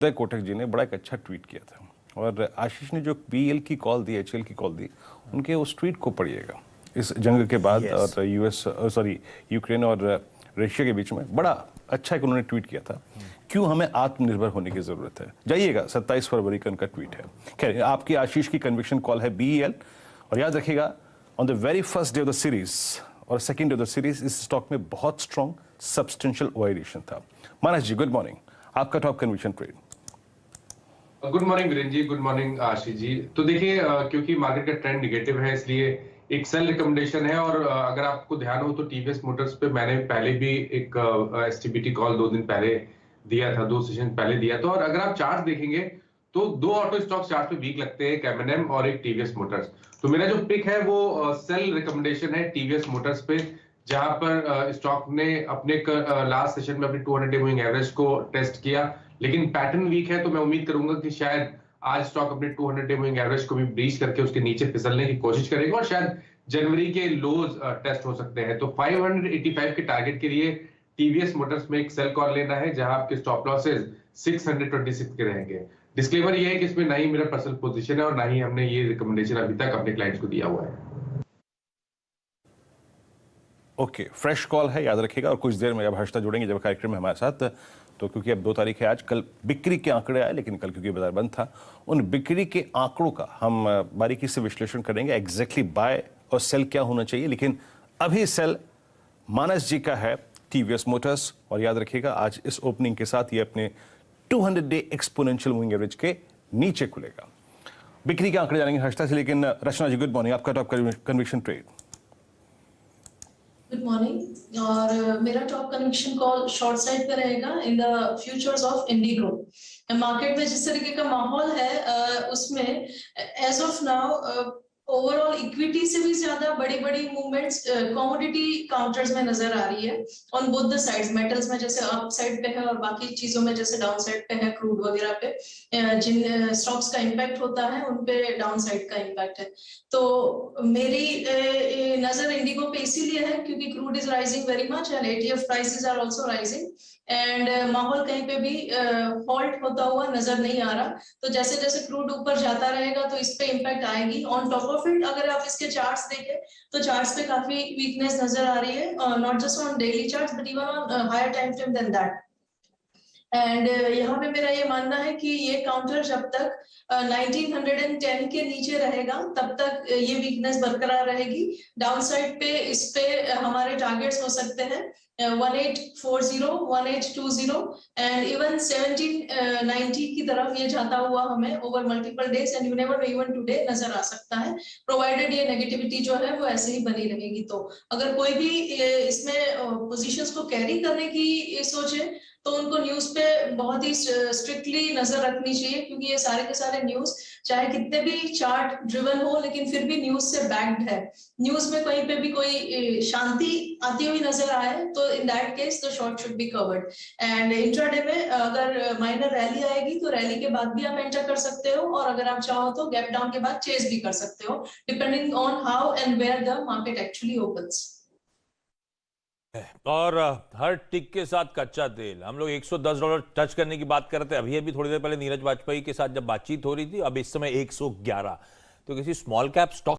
उदय कोटक जी ने बड़ा एक अच्छा ट्वीट किया था और आशीष ने जो बीएल की कॉल दी, एचएल की कॉल दी, उनके उस ट्वीट को पढ़िएगा। इस जंग के बाद और यूक्रेन और रशिया के बीच में बड़ा अच्छा एक उन्होंने ट्वीट किया था, क्यों हमें आत्मनिर्भर होने की जरूरत है। जाइएगा, 27 फरवरी का उनका ट्वीट है। खैर, आपकी आशीष की कन्विक्शन कॉल है बीएल, और याद रखिएगा on the very first day of the series और second day of the series इस स्टॉक में बहुत स्ट्रॉन्ग सब्सटेंशियल ओवरवेल्यूएशन था। मानस जी, गुड मॉर्निंग, आपका top conviction trade. Good morning Virendra ji, good morning Ashish ji. तो देखिए, क्योंकि मार्केट का ट्रेंड निगेटिव है, इसलिए एक सेल रिकमेंडेशन है। और अगर आपको ध्यान हो तो टीवीएस मोटर्स पे मैंने पहले भी एक एसटीबीटी कॉल 2 दिन पहले दिया था, 2 सेशन पहले दिया था। और अगर आप चार्ट देखेंगे तो 2 ऑटो स्टॉक चार्ट पे वीक लगते हैं, एक एमएनएम और एक टीवीएस मोटर्स। तो मेरा जो पिक है वो सेल रिकमेंडेशन है टीवीएस मोटर्स पे, जहां पर स्टॉक ने अपने लास्ट सेशन में अपनी 200 डे मूविंग एवरेज को टेस्ट किया, लेकिन पैटर्न वीक है। तो मैं उम्मीद करूंगा कि शायद आज स्टॉक अपने 200 डे मूविंग एवरेज को भी ब्रीच करके उसके नीचे फिसलने की कोशिश करेगा और शायद जनवरी के लोज टेस्ट हो सकते हैं। तो 585 के टारगेट के लिए टीवीएस मोटर्स में एक सेल कॉल लेना है, जहां आपके स्टॉप लॉसेस 626 के रहेंगे। डिस्क्लेमर ये है कि इसमें ना ही मेरा पर्सनल पोजीशन है और ना ही हमने ये रिकमेंडेशन अभी तक अपने क्लाइंट्स को दिया हुआ है। ओके, फ्रेश कॉल है, याद रखिएगा। और कुछ देर में जब हर्षिता जुड़ेंगे जब कार्यक्रम में हमारे साथ, तो क्योंकि अब 2 तारीख है आज, कल बिक्री के आंकड़े आए, लेकिन कल क्योंकि बाजार बंद था, उन बिक्री के आंकड़ों का हम बारीकी से विश्लेषण करेंगे, एग्जैक्टली बाय और सेल क्या होना चाहिए। लेकिन अभी सेल मानस जी का है टीवीएस मोटर्स, और याद रखिएगा आज इस ओपनिंग के साथ ये अपने 200 डे एक्सपोनेंशियल मूविंग एवरेज के नीचे खुलेगा। बिक्री के आंकड़े जानेंगे हर्षिता से, लेकिन रचना जी, गुड मॉर्निंग, आपका top conviction trade. Good morning. और मेरा top conviction call short side पे रहेगा in the futures of IndiGo. Market में जिस तरीके का माहौल है उसमें as of now overall equity से भी ज्यादा बड़ी बड़ी मूवमेंट्स कमोडिटी काउंटर्स में नजर आ रही है on both the sides. Metals में जैसे अप साइड पे है और बाकी चीजों में जैसे डाउन साइड पे है, क्रूड वगैरह पे जिन स्टॉक्स का इम्पैक्ट होता है उन पे डाउन साइड का इम्पैक्ट है। तो मेरी नजर इंडिगो पे इसीलिए है क्योंकि crude is rising very much and ATF prices are also rising and माहौल कहीं पे भी हॉल्ट होता हुआ नजर नहीं आ रहा। तो जैसे जैसे क्रूड ऊपर जाता रहेगा तो इस पे इम्पैक्ट आएगी। ऑन टॉप ऑफ इट अगर आप इसके चार्ट्स देखें तो चार्ट्स पे काफी वीकनेस नजर आ रही है, not just on daily charts but even on higher time frame than that. And यहाँ पे मेरा ये मानना है कि ये काउंटर जब तक 1910 के नीचे रहेगा तब तक ये वीकनेस बरकरार रहेगी। डाउन साइड पे इस पे हमारे टारगेट्स हो सकते हैं 1840, 1820 एंड इवन 1790 की तरफ ये जाता हुआ हमें over multiple days and you never know even today नजर आ सकता है, प्रोवाइडेड ये नेगेटिविटी जो है वो ऐसे ही बनी रहेगी। तो अगर कोई भी इसमें पोजीशंस को कैरी करने की सोचे तो उनको न्यूज पे बहुत ही स्ट्रिक्टली नजर रखनी चाहिए, क्योंकि ये सारे के सारे न्यूज चाहे कितने भी चार्ट ड्रिवन हो लेकिन फिर भी न्यूज से बैक्ड है। न्यूज में कहीं पे भी कोई शांति आती हुई नजर आए तो in that case the short should be covered. And intraday में अगर माइनर रैली आएगी तो रैली के बाद भी आप एंटर कर सकते हो, और अगर आप चाहो तो गैप डाउन के बाद चेस भी कर सकते हो, depending on how and where the market actually opens. और हर टिक के साथ कच्चा तेल, हम लोग $110 टच करने की बात कर रहे थे अभी थोड़ी देर पहले नीरज वाजपेयी के साथ जब बातचीत हो रही थी। अब इस समय 111। तो किसी स्मॉल कैप स्टॉक